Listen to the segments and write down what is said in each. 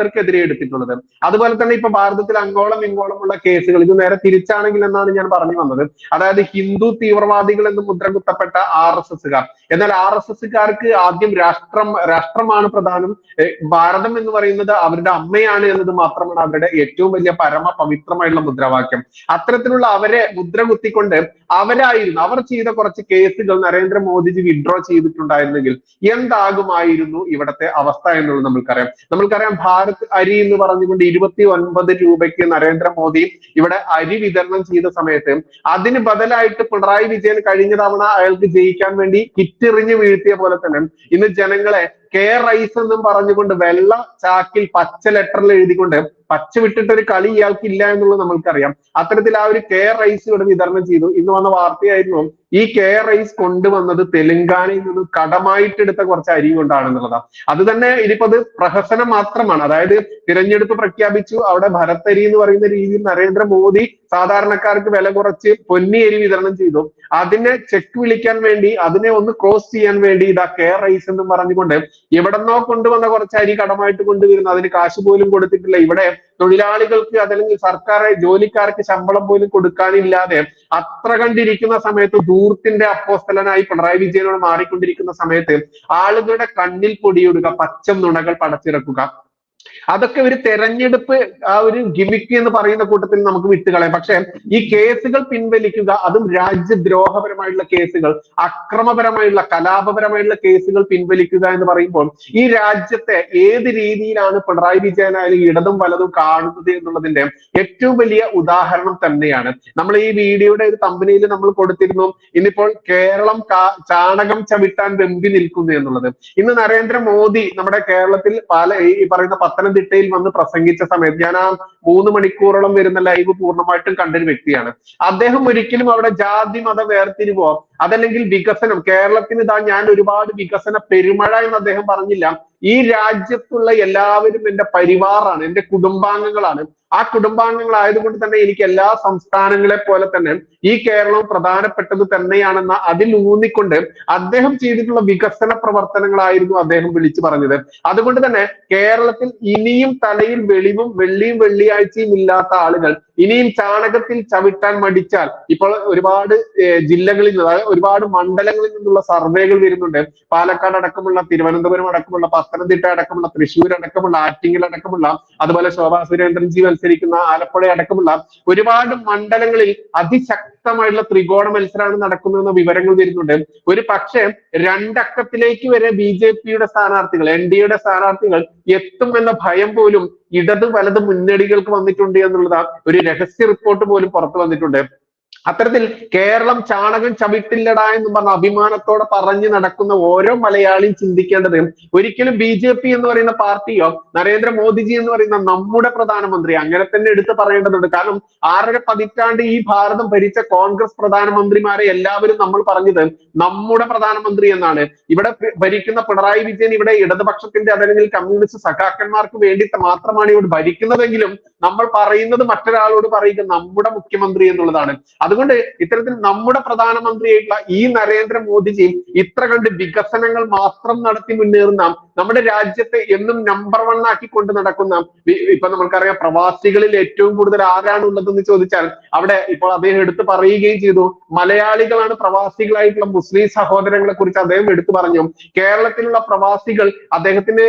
ഭക്തർക്കെതിരെ എടുത്തിട്ടുള്ളത്. അതുപോലെ തന്നെ ഇപ്പൊ ഭാരതത്തിൽ അങ്ങോളം ഇങ്ങോളമുള്ള കേസുകൾ ഇത് നേരെ തിരിച്ചാണെങ്കിൽ എന്നാണ് ഞാൻ പറഞ്ഞു വന്നത്. അതായത് ഹിന്ദു തീവ്രവാദികൾ എന്ന് മുദ്ര കുത്തപ്പെട്ട RSSകാർ. എന്നാൽ RSSകാർക്ക് ആദ്യം രാഷ്ട്രമാണ് പ്രധാനം, ഭാരതം എന്ന് പറയുന്നത് അവരുടെ അമ്മയാണ് എന്നത് മാത്രമാണ് അവരുടെ ഏറ്റവും വലിയ പരമ പവിത്രമായിട്ടുള്ള മുദ്രാവാക്യം. അത്തരത്തിലുള്ള അവരെ മുദ്ര കുത്തിക്കൊണ്ട് അവർ ചെയ്ത കുറച്ച് കേസുകൾ നരേന്ദ്രമോദിജി വിഡ്രോ ചെയ്തിട്ടുണ്ടായിരുന്നെങ്കിൽ എന്താകുമായിരുന്നു ഇവിടത്തെ അവസ്ഥ എന്നുള്ളത് നമ്മൾക്കറിയാം. ഭാരത് അരി എന്ന് പറഞ്ഞുകൊണ്ട് 29 രൂപയ്ക്ക് നരേന്ദ്രമോദി ഇവിടെ അരി വിതരണം ചെയ്ത സമയത്ത് അതിന് ബദലായിട്ട് പിണറായി വിജയൻ കഴിഞ്ഞ തവണ അയാൾക്ക് ജയിക്കാൻ വേണ്ടി കിറ്റെറിഞ്ഞ് വീഴ്ത്തിയ പോലെ തന്നെ ഇന്ന് ജനങ്ങളെ റൈസ് എന്നും പറഞ്ഞുകൊണ്ട് വെള്ള ചാക്കിൽ പച്ച ലെറ്ററിൽ എഴുതിക്കൊണ്ട് പച്ച വിട്ടിട്ടൊരു കളി ഇയാൾക്ക് ഇല്ല എന്നുള്ളത് നമ്മൾക്കറിയാം. അത്തരത്തിൽ ആ ഒരു റൈസ് ഇവിടെ വിതരണം ചെയ്തു. ഇന്ന് വന്ന വാർത്തയായിരുന്നു ഈ റൈസ് കൊണ്ടുവന്നത് തെലങ്കാനയിൽ നിന്ന് കടമായിട്ടെടുത്ത കുറച്ച് അരി കൊണ്ടാണെന്നുള്ളതാണ്. അത് തന്നെ ഇനിയിപ്പോ അത് പ്രഹസനം മാത്രമാണ്. അതായത് തിരഞ്ഞെടുപ്പ് പ്രഖ്യാപിച്ചു, അവിടെ ഭരത്തരി എന്ന് പറയുന്ന രീതിയിൽ നരേന്ദ്രമോദി സാധാരണക്കാർക്ക് വില കുറച്ച് പൊന്നി അരി വിതരണം ചെയ്തു. അതിനെ ചെക്ക് വിളിക്കാൻ വേണ്ടി, അതിനെ ഒന്ന് ക്രോസ് ചെയ്യാൻ വേണ്ടി ഇതാ റൈസ് എന്നും പറഞ്ഞുകൊണ്ട് എവിടെന്നോ കൊണ്ടുവന്ന കുറച്ച് അരി കടമായിട്ട് കൊണ്ടുവരുന്നു. അതിന് കാശ് പോലും കൊടുത്തിട്ടില്ല. ഇവിടെ തൊഴിലാളികൾക്ക് അതല്ലെങ്കിൽ സർക്കാർ ജോലിക്കാർക്ക് ശമ്പളം പോലും കൊടുക്കാനില്ലാതെ അത്ര കണ്ടിരിക്കുന്ന സമയത്ത് ധൂർത്തിന്റെ അപ്പോസ്തലനായി പിണറായി വിജയനോട് മാറിക്കൊണ്ടിരിക്കുന്ന സമയത്ത് ആളുകളുടെ കണ്ണിൽ പൊടിയിടുക, പച്ച നുണകൾ പടച്ചിറക്കുക, അതൊക്കെ ഒരു തെരഞ്ഞെടുപ്പ് ആ ഒരു ഗിമിക്ക് എന്ന് പറയുന്ന കൂട്ടത്തിൽ നമുക്ക് വിട്ടുകളയാം. പക്ഷെ ഈ കേസുകൾ പിൻവലിക്കുക, അതും രാജ്യദ്രോഹപരമായിട്ടുള്ള കേസുകൾ, അക്രമപരമായിട്ടുള്ള കലാപപരമായിട്ടുള്ള കേസുകൾ പിൻവലിക്കുക എന്ന് പറയുമ്പോൾ ഈ രാജ്യത്തെ ഏത് രീതിയിലാണ് പിണറായി വിജയനായാലും ഇടതും വലതും കാണുന്നത് എന്നുള്ളതിന്റെ ഏറ്റവും വലിയ ഉദാഹരണം തന്നെയാണ്. നമ്മൾ ഈ വീഡിയോയുടെ ഒരു തമ്പനയിൽ നമ്മൾ കൊടുത്തിരുന്നു, ഇന്നിപ്പോൾ കേരളം ചാണകം ചവിട്ടാൻ വെമ്പി നിൽക്കുന്നു എന്നുള്ളത്. ഇന്ന് നരേന്ദ്രമോദി നമ്മുടെ കേരളത്തിൽ ഈ പറയുന്ന പത്തനംതിട്ടയിൽ വന്ന് പ്രസംഗിച്ച സമയത്ത് ഞാൻ ആ 3 മണിക്കൂറോളം വരുന്ന ലൈവ് പൂർണ്ണമായിട്ടും കണ്ടൊരു വ്യക്തിയാണ്. അദ്ദേഹം ഒരിക്കലും അവിടെ ജാതി മത വേർതിരിവോ അതല്ലെങ്കിൽ വികസനം, കേരളത്തിന് ഇതാ ഞാൻ ഒരുപാട് വികസന പെരുമഴ എന്ന് അദ്ദേഹം പറഞ്ഞില്ല. ഈ രാജ്യത്തുള്ള എല്ലാവരും എന്റെ പരിവാറാണ്, എന്റെ കുടുംബാംഗങ്ങളാണ്. ആ കുടുംബാംഗങ്ങളായതുകൊണ്ട് തന്നെ എനിക്ക് എല്ലാ സംസ്ഥാനങ്ങളെ പോലെ തന്നെ ഈ കേരളവും പ്രധാനപ്പെട്ടത് തന്നെയാണെന്ന അതിൽ ഊന്നിക്കൊണ്ട് അദ്ദേഹം ചെയ്തിട്ടുള്ള വികസന പ്രവർത്തനങ്ങളായിരുന്നു അദ്ദേഹം വിളിച്ചു പറഞ്ഞത്. അതുകൊണ്ട് തന്നെ കേരളത്തിൽ ഇനിയും തലയിൽ വെളിവും വെള്ളിയും വെള്ളിയാഴ്ചയും ഇല്ലാത്ത ആളുകൾ ഇനിയും ചാണകത്തിൽ ചവിട്ടാൻ മടിച്ചാൽ, ഇപ്പോൾ ഒരുപാട് ജില്ലകളിൽ അതായത് ഒരുപാട് മണ്ഡലങ്ങളിൽ നിന്നുള്ള സർവേകൾ വരുന്നുണ്ട്. പാലക്കാട് അടക്കമുള്ള, തിരുവനന്തപുരം അടക്കമുള്ള, പത്തനംതിട്ട അടക്കമുള്ള, തൃശ്ശൂർ അടക്കമുള്ള, ആറ്റിങ്ങൽ അടക്കമുള്ള, അതുപോലെ ശോഭാ സുരേന്ദ്രൻജി മത്സരിക്കുന്ന ആലപ്പുഴ അടക്കമുള്ള ഒരുപാട് മണ്ഡലങ്ങളിൽ അതിശക്തമായിട്ടുള്ള ത്രികോണ മത്സരമാണ് നടക്കുന്നതെന്ന വിവരങ്ങൾ വരുന്നുണ്ട്. ഒരു പക്ഷേ 2 അക്കത്തിലേക്ക് വരെ BJP-യുടെ സ്ഥാനാർത്ഥികൾ, NDA-യുടെ സ്ഥാനാർത്ഥികൾ എത്തുമെന്ന ഭയം പോലും ഇടത് വലത് മുന്നണികൾക്ക് വന്നിട്ടുണ്ട് എന്നുള്ളത് ഒരു രഹസ്യ റിപ്പോർട്ട് പോലും പുറത്തു വന്നിട്ടുണ്ട്. അത്തരത്തിൽ കേരളം ചാണകം ചവിട്ടില്ലടാ എന്ന് പറഞ്ഞ അഭിമാനത്തോടെ പറഞ്ഞു നടക്കുന്ന ഓരോ മലയാളിയും ചിന്തിക്കേണ്ടത് ഒരിക്കലും BJP എന്ന് പറയുന്ന പാർട്ടിയോ നരേന്ദ്രമോദിജി എന്ന് പറയുന്ന നമ്മുടെ പ്രധാനമന്ത്രി, അങ്ങനെ തന്നെ എടുത്തു പറയേണ്ടതുണ്ട്. കാരണം 6.5 പതിറ്റാണ്ട് ഈ ഭാരതം ഭരിച്ച കോൺഗ്രസ് പ്രധാനമന്ത്രിമാരെ എല്ലാവരും നമ്മൾ പറഞ്ഞത് നമ്മുടെ പ്രധാനമന്ത്രി എന്നാണ്. ഇവിടെ ഭരിക്കുന്ന പിണറായി വിജയൻ ഇവിടെ ഇടതുപക്ഷത്തിന്റെ അതല്ലെങ്കിൽ കമ്മ്യൂണിസ്റ്റ് സഖാക്കന്മാർക്ക് വേണ്ടി മാത്രമാണ് ഇവിടെ ഭരിക്കുന്നതെങ്കിലും നമ്മൾ പറയുന്നത് മറ്റൊരാളോട് പറയുക നമ്മുടെ മുഖ്യമന്ത്രി എന്നുള്ളതാണ്. അതുകൊണ്ട് ഇത്തരത്തിൽ നമ്മുടെ പ്രധാനമന്ത്രിയായിട്ടുള്ള ഈ നരേന്ദ്രമോദിജി ഇത്ര കണ്ട് വികസനങ്ങൾ മാത്രം നടത്തി മുന്നേറുന്ന, നമ്മുടെ രാജ്യത്തെ എന്നും നമ്പർ 1 ആക്കി കൊണ്ട് നടക്കുന്ന, ഇപ്പൊ നമുക്കറിയാം പ്രവാസികളിൽ ഏറ്റവും കൂടുതൽ ആരാണ് ഉള്ളതെന്ന് ചോദിച്ചാൽ അവിടെ ഇപ്പോൾ അദ്ദേഹം എടുത്തു പറയുകയും ചെയ്തു, മലയാളികളാണ് പ്രവാസികളായിട്ടുള്ള മുസ്ലിം സഹോദരങ്ങളെ കുറിച്ച് അദ്ദേഹം എടുത്തു പറഞ്ഞു. കേരളത്തിലുള്ള പ്രവാസികൾ അദ്ദേഹത്തിന്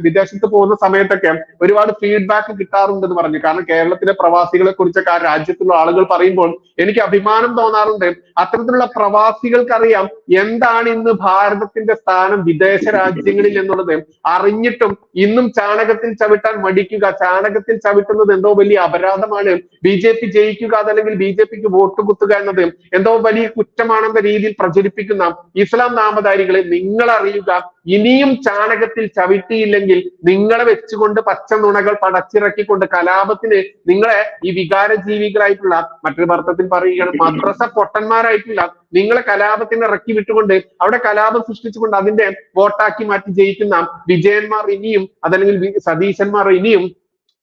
വിദേശത്ത് പോകുന്ന സമയത്തൊക്കെ ഒരുപാട് ഫീഡ്ബാക്ക് കിട്ടാറുണ്ടെന്ന് പറഞ്ഞു. കാരണം കേരളത്തിലെ പ്രവാസികളെ കുറിച്ചൊക്കെ ആ രാജ്യത്തുള്ള ആളുകൾ പറയുമ്പോൾ എനിക്ക് അഭിമാനം തോന്നാറുണ്ട്. അത്തരത്തിലുള്ള പ്രവാസികൾക്കറിയാം എന്താണ് ഇന്ന് ഭാരതത്തിന്റെ സ്ഥാനം വിദേശ രാജ്യങ്ങളിൽ എന്നുള്ളത്. അറിഞ്ഞിട്ടും ഇന്നും ചാണകത്തിൽ ചവിട്ടാൻ മടിക്കുക, ചാണകത്തിൽ ചവിട്ടുന്നത് എന്തോ വലിയ അപരാധമാണ്, BJP ജയിക്കുക അതല്ലെങ്കിൽ BJPക്ക് വോട്ട് കുത്തുക എന്നത് എന്തോ വലിയ കുറ്റമാണെന്ന രീതിയിൽ പ്രചരിപ്പിക്കുന്ന ഇസ്ലാം നാമധാരികളെ നിങ്ങൾ അറിയുക, ഇനിയും ചാണകത്തിൽ ചവിട്ടിയില്ലെങ്കിൽ നിങ്ങളെ വെച്ചുകൊണ്ട് പച്ച നുണകൾ പടച്ചിറക്കിക്കൊണ്ട് കലാപത്തിന് നിങ്ങളെ ഈ വികാര ജീവികളായിട്ടുള്ള, മറ്റൊരു അർത്ഥത്തിൽ പറയുകയാണ് മദ്രസ പൊട്ടന്മാരായിട്ടുള്ള നിങ്ങളെ കലാപത്തിന് ഇറക്കി വിട്ടുകൊണ്ട് അവിടെ കലാപം സൃഷ്ടിച്ചുകൊണ്ട് അതിന്റെ വോട്ടാക്കി മാറ്റി ജയിക്കുന്ന വിജയന്മാർ ഇനിയും അതല്ലെങ്കിൽ സതീശന്മാർ ഇനിയും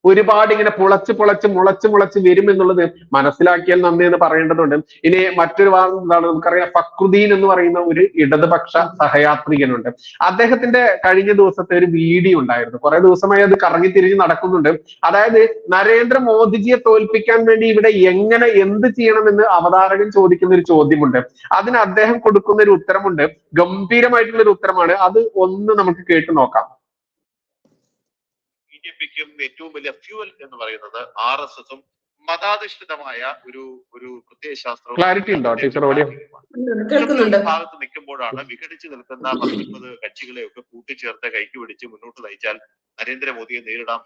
ഒരുപാട് ഇങ്ങനെ മുളച്ച് വരും എന്നുള്ളത് മനസ്സിലാക്കിയാൽ നന്ദി എന്ന് പറയേണ്ടതുണ്ട്. ഇനി മറ്റൊരു എന്താണ് നമുക്കറിയാം, ഫക്രുദ്ദീൻ എന്ന് പറയുന്ന ഒരു ഇടതുപക്ഷ സഹയാത്രികനുണ്ട്. അദ്ദേഹത്തിന്റെ കഴിഞ്ഞ ദിവസത്തെ ഒരു വീഡിയോ ഉണ്ടായിരുന്നു. കുറെ ദിവസമായി അത് കറങ്ങി തിരിഞ്ഞ് നടക്കുന്നുണ്ട്. അതായത് നരേന്ദ്രമോദിജിയെ തോൽപ്പിക്കാൻ വേണ്ടി ഇവിടെ എങ്ങനെ എന്ത് ചെയ്യണമെന്ന് അവതാരകൻ ചോദിക്കുന്ന ഒരു ചോദ്യമുണ്ട്. അതിന് അദ്ദേഹം കൊടുക്കുന്ന ഒരു ഉത്തരമുണ്ട്. ഗംഭീരമായിട്ടുള്ള ഒരു ഉത്തരമാണ്. അത് ഒന്ന് നമുക്ക് കേട്ടു നോക്കാം. ബിജെപിക്കും ഏറ്റവും വലിയ ഫ്യൂവൽ എന്ന് പറയുന്നത് RSSഉം മതാധിഷ്ഠിതമായ ഒരു പ്രത്യയശാസ്ത്രവും ഭാഗത്ത് നിൽക്കുമ്പോഴാണ് വിഘടിച്ചു നിൽക്കുന്ന 19 കക്ഷികളെയൊക്കെ കൂട്ടിച്ചേർത്ത് കൈക്ക് പിടിച്ച് മുന്നോട്ട് നയിച്ചാൽ നരേന്ദ്രമോദിയെ നേരിടാം,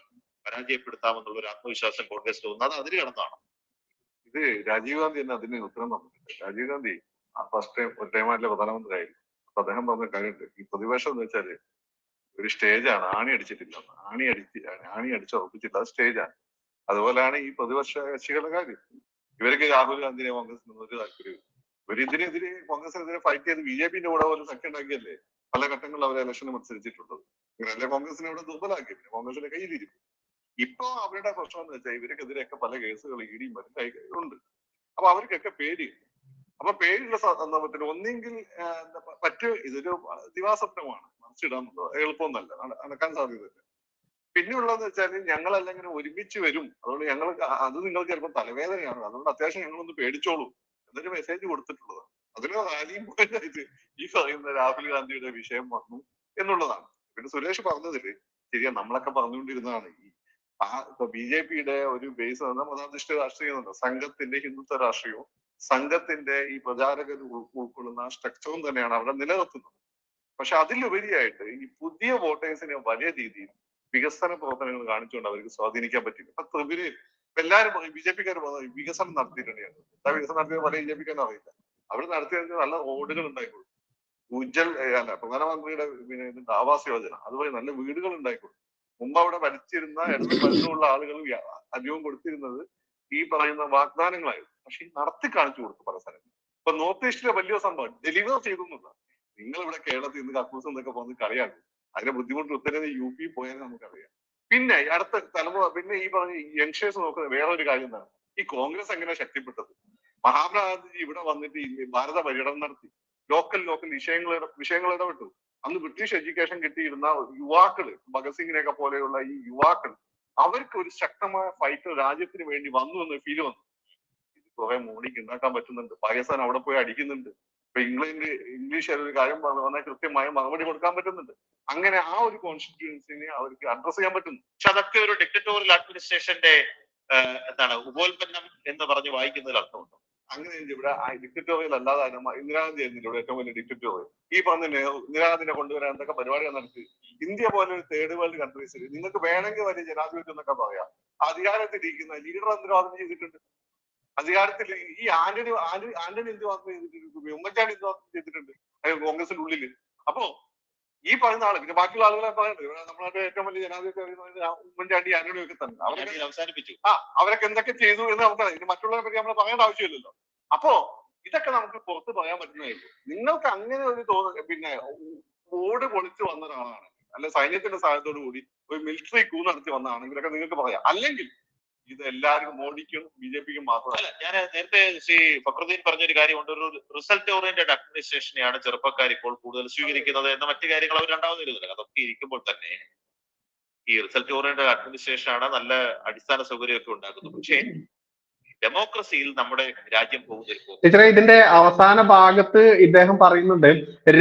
പരാജയപ്പെടുത്താമെന്നുള്ള ഒരു ആത്മവിശ്വാസം കോൺഗ്രസ് തോന്നുന്നത്. അത് അതിന് കടന്നാണ്. ഇത് രാജീവ് ഗാന്ധി തന്നെ അതിന് ഉത്തരം തന്നിട്ടുണ്ട്. രാജീവ് ഗാന്ധി ഫസ്റ്റ് ടൈം ഒരു ടൈമായിട്ടുള്ള പ്രധാനമന്ത്രിയായിരുന്നു. അപ്പൊ അദ്ദേഹം പറഞ്ഞ കാര്യമുണ്ട്, ഈ പ്രതിപക്ഷം എന്ന് വെച്ചാല് ഒരു സ്റ്റേജാണ്, ആണി അടിച്ചുറപ്പിച്ചില്ല, അത് സ്റ്റേജാണ്. അതുപോലെയാണ് ഈ പ്രതിപക്ഷ കക്ഷികളുടെ കാര്യം. ഇവർക്ക് രാഹുൽ ഗാന്ധിനെ കോൺഗ്രസിന് ഒരു താല്പര്യവും. ഇതിനെതിരെ കോൺഗ്രസിനെതിരെ ഫൈറ്റ് ചെയ്ത് BJPന്റെ കൂടെ പോലും സഖ്യം ഉണ്ടാക്കിയല്ലേ പല ഘട്ടങ്ങളിൽ അവർ ഇലക്ഷന് മത്സരിച്ചിട്ടുള്ളത്. ഇവരല്ലേ കോൺഗ്രസിനെ ഇവിടെ ദുർബലാക്കി, പിന്നെ കോൺഗ്രസിന്റെ കയ്യിലിരിക്കും. ഇപ്പൊ അവരുടെ പ്രശ്നം എന്ന് വെച്ചാൽ ഇവർക്കെതിരെയൊക്കെ പല കേസുകൾ ED ഉണ്ട്. അപ്പൊ അവർക്കൊക്കെ പേടിയുണ്ട്. അപ്പൊ പേടിയുള്ള സന്ദർഭത്തിൽ ഒന്നെങ്കിൽ ഇതൊരു ദിവാസ്വപ്നമാണ്, മറിച്ചിടാന്നുള്ളത് എളുപ്പമൊന്നല്ല, നടക്കാൻ സാധ്യതയില്ല. പിന്നെയുള്ളതെന്ന് വെച്ചാൽ ഞങ്ങളെല്ലാം ഇങ്ങനെ ഒരുമിച്ച് വരും, അതുകൊണ്ട് അത് നിങ്ങൾക്ക് ചിലപ്പോൾ തലവേദനയാണ്, അതുകൊണ്ട് അത്യാവശ്യം ഞങ്ങളൊന്ന് പേടിച്ചോളൂ എന്നൊരു മെസ്സേജ് കൊടുത്തിട്ടുള്ളതാണ്. അതിന് റാലിയും പോയിട്ടായിട്ട് ഈ പറയുന്ന രാഹുൽ ഗാന്ധിയുടെ വിഷയം വന്നു എന്നുള്ളതാണ്. പിന്നെ സുരേഷ് പറഞ്ഞതില് ശരിയാ, നമ്മളൊക്കെ പറഞ്ഞുകൊണ്ടിരുന്നതാണ് ഇപ്പൊ BJPയുടെ ഒരു ബേസ് മതാധിഷ്ഠിത രാഷ്ട്രീയം, സംഘത്തിന്റെ ഹിന്ദുത്വ രാഷ്ട്രീയവും സംഘത്തിന്റെ ഈ പ്രചാരകർ ഉൾക്കൊള്ളുന്ന സ്ട്രക്ചറും തന്നെയാണ് അവിടെ നിലനിർത്തുന്നത്. പക്ഷെ അതിലുപരിയായിട്ട് ഈ പുതിയ വോട്ടേഴ്സിനെ വലിയ രീതിയിൽ വികസന പ്രവർത്തനങ്ങൾ കാണിച്ചുകൊണ്ട് അവർക്ക് സ്വാധീനിക്കാൻ പറ്റില്ല. ഇപ്പൊ ത്രിപുരയിൽ എല്ലാവരും BJPക്കാർ വികസനം നടത്തിയിട്ടുണ്ട്. വികസനം നടത്തിയത് പല BJPക്കാരും അറിയില്ല. അവർ നടത്തിയത് നല്ല റോഡുകൾ ഉണ്ടായിക്കോളും, പ്രധാനമന്ത്രിയുടെ ആവാസ് യോജന, അതുപോലെ നല്ല വീടുകൾ ഉണ്ടായിക്കോളും. മുമ്പ് അവിടെ ഭരിച്ചിരുന്ന ഇടതുള്ള ആളുകൾ അധികവും കൊടുത്തിരുന്നത് ഈ പറയുന്ന വാഗ്ദാനങ്ങളായിരുന്നു. പക്ഷെ നടത്തി കാണിച്ചു കൊടുത്തു പല സ്ഥലങ്ങളിൽ. ഇപ്പൊ നോർത്ത് ഈസ്റ്റിലെ വലിയ സംഭവം ഡെലിവർ ചെയ്തു. നിങ്ങൾ ഇവിടെ കേരളത്തിൽ നിന്ന് കക്കൂസ് എന്നൊക്കെ പറഞ്ഞ് കളിയാക്കും. അതിന്റെ ബുദ്ധിമുട്ട് ഉത്തരവ് UP പോയാൽ നമുക്കറിയാം. പിന്നെ അടുത്ത തലമുറ, പിന്നെ ഈ പറഞ്ഞ യങ്സ്റ്റേഴ്സ് നോക്കുന്ന വേറൊരു കാര്യം എന്താണ്, ഈ കോൺഗ്രസ് എങ്ങനെ ശക്തിപ്പെട്ടത്? മഹാത്മാഗാന്ധി ഇവിടെ വന്നിട്ട് ഭാരത പര്യടനം നടത്തി, ലോക്കൽ വിഷയങ്ങൾ ഇടപെട്ടു. അന്ന് ബ്രിട്ടീഷ് എഡ്യൂക്കേഷൻ കിട്ടിയിരുന്ന യുവാക്കള്, ഭഗത് സിംഗിനെയൊക്കെ പോലെയുള്ള ഈ യുവാക്കൾ, അവർക്ക് ഒരു ശക്തമായ ഫൈറ്റ് രാജ്യത്തിന് വേണ്ടി വന്നു എന്ന ഫീല് വന്നു. ഇത് കുറെ മോഡിക്ക് ഉണ്ടാക്കാൻ പറ്റുന്നുണ്ട്. പാകിസ്ഥാൻ അവിടെ പോയി അടിക്കുന്നുണ്ട്. ഇപ്പൊ ഇംഗ്ലീഷ് ഒരു കാര്യം വന്നാൽ കൃത്യമായ മറുപടി കൊടുക്കാൻ പറ്റുന്നുണ്ട്. അങ്ങനെ ആ ഒരു കോൺസ്റ്റിറ്റ്യുവൻസിനെ അവർക്ക് അഡ്രസ് ചെയ്യാൻ പറ്റുന്നു. പക്ഷെ അതൊക്കെ ഒരു ഡിക്റ്ററ്റോറിയൽ അഡ്മിനിസ്ട്രേഷന്റെ ഉപോൽപ്പന്നം എന്ന് പറഞ്ഞ് വായിക്കുന്നതിൽ അർത്ഥമുണ്ടോ? അങ്ങനെ ഇവിടെ ഡിക്റ്ററ്റോറിയൽ അല്ലാതെ ഇന്ദിരാഗാന്ധി ആയിരുന്നില്ല ഇവിടെ ഏറ്റവും വലിയ ഡിക്റ്ററ്റോറിയൽ. ഈ പറഞ്ഞ ഇന്ദിരാഗാന്ധിനെ കൊണ്ടുവരാൻ എന്തൊക്കെ പരിപാടികൾ നടത്തി. ഇന്ത്യ പോലെ ഒരു തേർഡ് വേൾഡ് കൺട്രീസിൽ നിങ്ങൾക്ക് വേണമെങ്കിൽ വലിയ ജനാധിപത്യം എന്നൊക്കെ പറയാം. അധികാരത്തിലിരിക്കുന്ന ലീഡർ എന്തിനാദ്യം ചെയ്തിട്ടുണ്ട്? അധികാരത്തിൽ ഈ ആന്റണി എന്ത് വാദം ചെയ്തിട്ടുണ്ട്? ഉമ്മൻചാണ്ടി എന്ത് വാദം ചെയ്തിട്ടുണ്ട് കോൺഗ്രസിന്റെ ഉള്ളില്? അപ്പോ ഈ പറയുന്ന ആള്, പിന്നെ ബാക്കിയുള്ള ആളുകളെ പറയുന്നത് നമ്മളെ ഏറ്റവും വലിയ ജനാധിപത്യം ഉമ്മൻചാണ്ടി ആന്റണി ഒക്കെ തന്നെ അവസാനിപ്പിച്ചു. അവരൊക്കെ എന്തൊക്കെ ചെയ്തു എന്ന് നമുക്കറിയാം. ഇനി മറ്റുള്ളവരെ പറ്റി നമ്മൾ പറയേണ്ട ആവശ്യമില്ലല്ലോ. അപ്പോ ഇതൊക്കെ നമുക്ക് പുറത്ത് പറയാൻ പറ്റുന്നതായിരിക്കും. നിങ്ങൾക്ക് അങ്ങനെ ഒരു പിന്നെ ഓട് പൊളിച്ച് വന്ന ഒരാളാണ്, അല്ലെ സൈന്യത്തിന്റെ സഹായത്തോടു കൂടി ഒരു മിലിറ്ററി കൂ നടത്തി വന്നതാണെങ്കിലൊക്കെ നിങ്ങൾക്ക് പറയാം. അല്ലെങ്കിൽ ഇത് എല്ലാവർക്കും മോഡിക്കും BJPക്കും മാത്രമല്ല. ഞാൻ നേരത്തെ ശ്രീ ഫക്രുദ്ദീൻ പറഞ്ഞൊരു കാര്യമുണ്ട്, ഒരു റിസൾട്ട് ഓറിയന്റഡ് അഡ്മിനിസ്ട്രേഷനെയാണ് ചെറുപ്പക്കാർ ഇപ്പോൾ കൂടുതൽ സ്വീകരിക്കുന്നത് എന്ന മറ്റു കാര്യങ്ങൾ അവർ രണ്ടാമത്. അതൊക്കെ ഇരിക്കുമ്പോൾ തന്നെ ഈ റിസൾട്ട് ഓറിയന്റഡ് അഡ്മിനിസ്ട്രേഷൻ ആണ് നല്ല അടിസ്ഥാന സൗകര്യമൊക്കെ ഉണ്ടാക്കുന്നത്. പക്ഷേ ഡെമോക്രസിയിൽ നമ്മുടെ രാജ്യം പോകുന്ന ഇതിന്റെ അവസാന ഭാഗത്ത് ഇദ്ദേഹം പറയുന്നുണ്ട്,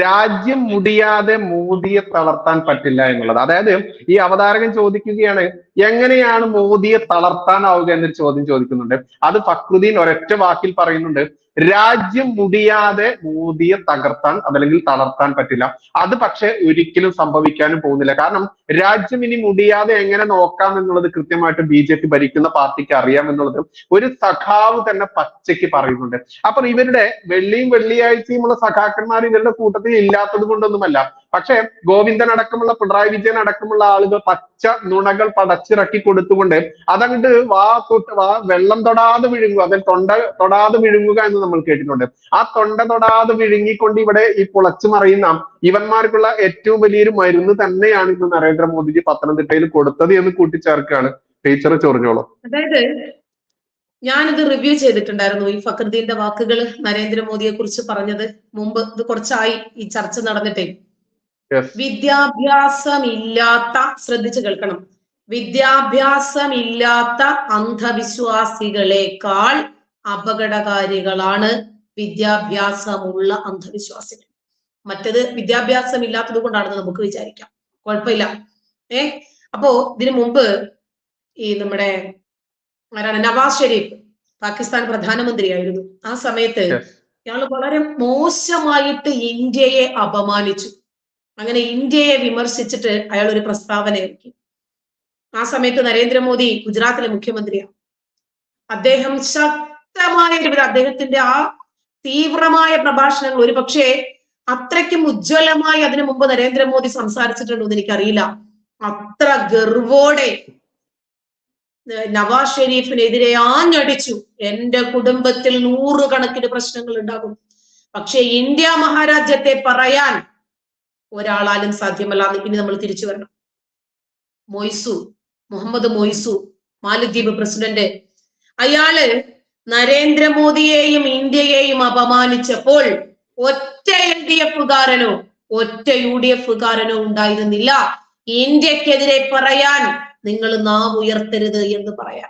രാജ്യം മുടിയാതെ മോദിയെ തളർത്താൻ പറ്റില്ല എന്നുള്ളത്. അതായത് ഈ അവതാരകൻ ചോദിക്കുകയാണ്, എങ്ങനെയാണ് മോദിയെ തളർത്താനാവുക എന്നൊരു ചോദ്യം ചോദിക്കുന്നുണ്ട്. അത് ഫക്രുദ്ദീൻ ഒരൊറ്റ വാക്കിൽ പറയുന്നുണ്ട്, രാജ്യം മുടിയാതെ മോദിയെ തകർത്താൻ അതല്ലെങ്കിൽ തളർത്താൻ പറ്റില്ല. അത് പക്ഷെ ഒരിക്കലും സംഭവിക്കാനും പോകുന്നില്ല. കാരണം രാജ്യം ഇനി മുടിയാതെ എങ്ങനെ നോക്കാം എന്നുള്ളത് കൃത്യമായിട്ട് BJP ഭരിക്കുന്ന പാർട്ടിക്ക് അറിയാം എന്നുള്ളത് ഒരു സഖാവ് തന്നെ പച്ചയ്ക്ക് പറയുന്നുണ്ട്. അപ്പൊ ഇവരുടെ വെള്ളിയാഴ്ചയുമുള്ള സഖാക്കന്മാർ ഇവരുടെ കൂട്ടത്തിൽ ഇല്ലാത്തത് കൊണ്ടൊന്നുമല്ല. പക്ഷെ ഗോവിന്ദൻ അടക്കമുള്ള, പിണറായി വിജയൻ അടക്കമുള്ള ആളുകൾ പച്ച നുണകൾ പടച്ചിറക്കി കൊടുത്തുകൊണ്ട് അതങ്ങോട്ട് വെള്ളം തൊടാതെ വിഴുങ്ങുക, അതിൽ തൊടാതെ വിഴുങ്ങുക എന്ന് നമ്മൾ കേട്ടിട്ടുണ്ട്. ആ തൊടാതെ വിഴുങ്ങിക്കൊണ്ട് ഇവിടെ ഈ പുളച്ചു മറിയുന്ന ഇവന്മാർക്കുള്ള ഏറ്റവും വലിയൊരു മരുന്ന് തന്നെയാണ് ഇന്ന് നരേന്ദ്രമോദിജി പത്തനംതിട്ടയിൽ കൊടുത്തത് എന്ന് കൂട്ടിച്ചേർക്കുകയാണ്. ടീച്ചർ ചൊറിഞ്ഞോളൂ. അതായത് ഞാനിത് റിവ്യൂ ചെയ്തിട്ടുണ്ടായിരുന്നു, ഈ ഫക്രുദ്ദീന്റെ വാക്കുകൾ നരേന്ദ്രമോദിയെ കുറിച്ച് പറഞ്ഞത്. മുമ്പ് ഇത് കുറച്ചായി ഈ ചർച്ച നടന്നിട്ടേ. വിദ്യാഭ്യാസമില്ലാത്ത, ശ്രദ്ധിച്ചു കേൾക്കണം, വിദ്യാഭ്യാസമില്ലാത്ത അന്ധവിശ്വാസികളെക്കാൾ അപകടകാരികളാണ് വിദ്യാഭ്യാസമുള്ള അന്ധവിശ്വാസികൾ. മറ്റത് വിദ്യാഭ്യാസം ഇല്ലാത്തത് കൊണ്ടാണെന്ന് നമുക്ക് വിചാരിക്കാം, കുഴപ്പമില്ല. അപ്പോ ഇതിനു മുമ്പ് ഈ നമ്മുടെ ആരാണ്, നവാസ് ഷെരീഫ് പാകിസ്ഥാൻ പ്രധാനമന്ത്രിയായിരുന്നു. ആ സമയത്ത് ഇയാൾ വളരെ മോശമായിട്ട് ഇന്ത്യയെ അപമാനിച്ചു. അങ്ങനെ ഇന്ത്യയെ വിമർശിച്ചിട്ട് അയാൾ ഒരു പ്രസ്താവന ഇറക്കി. ആ സമയത്ത് നരേന്ദ്രമോദി ഗുജറാത്തിലെ മുഖ്യമന്ത്രിയാണ്. അദ്ദേഹം ശക്തമായ അദ്ദേഹത്തിന്റെ ആ തീവ്രമായ പ്രഭാഷണങ്ങൾ ഒരു പക്ഷേ അത്രയ്ക്കും ഉജ്ജ്വലമായി അതിനു മുമ്പ് നരേന്ദ്രമോദി സംസാരിച്ചിട്ടുണ്ടോ എന്ന് എനിക്കറിയില്ല. അത്ര ഗർവോടെ നവാസ് ഷെരീഫിനെതിരെ ആഞ്ഞടിച്ചു. എന്റെ കുടുംബത്തിൽ 100 കണക്കിന് പ്രശ്നങ്ങൾ ഉണ്ടാകും, പക്ഷെ ഇന്ത്യ മഹാരാജ്യത്തെ പറയാൻ ഒരാളാലും സാധ്യമല്ല. ഇനി നമ്മൾ തിരിച്ചു വരണം. മുഹമ്മദ് മൊയ്സു, മാലദ്വീപ് പ്രസിഡന്റ്, അയാള് നരേന്ദ്രമോദിയെയും ഇന്ത്യയെയും അപമാനിച്ചപ്പോൾ ഒറ്റ LDF-കാരനോ ഒറ്റ UDF-കാരനോ ഉണ്ടായിരുന്നില്ല ഇന്ത്യക്കെതിരെ പറയാൻ നിങ്ങൾ നാവ് ഉയർത്തരുത് എന്ന് പറയാൻ.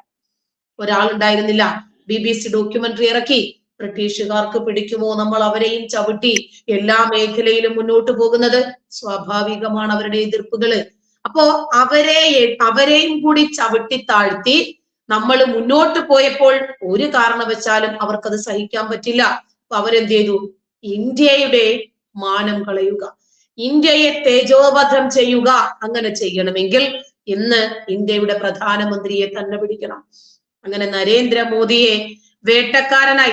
ഒരാളുണ്ടായിരുന്നില്ല. BBC ഡോക്യുമെന്ററി ഇറക്കി, ബ്രിട്ടീഷുകാർക്ക് പിടിക്കുമോ നമ്മൾ അവരെയും ചവിട്ടി എല്ലാ മേഖലയിലും മുന്നോട്ട് പോകുന്നത്. സ്വാഭാവികമാണ് അവരുടെ എതിർപ്പുകള്. അപ്പോ അവരെയും കൂടി ചവിട്ടി താഴ്ത്തി നമ്മൾ മുന്നോട്ട് പോയപ്പോൾ ഒരു കാരണവശാലും അവർക്കത് സഹിക്കാൻ പറ്റില്ല. അപ്പൊ അവരെന്ത് ചെയ്തു? ഇന്ത്യയുടെ മാനം കളയുക, ഇന്ത്യയെ തേജോവധം ചെയ്യുക. അങ്ങനെ ചെയ്യണമെങ്കിൽ ഇന്ന് ഇന്ത്യയുടെ പ്രധാനമന്ത്രിയെ തന്നെ പിടിക്കണം. അങ്ങനെ നരേന്ദ്രമോദിയെ വേട്ടക്കാരനായി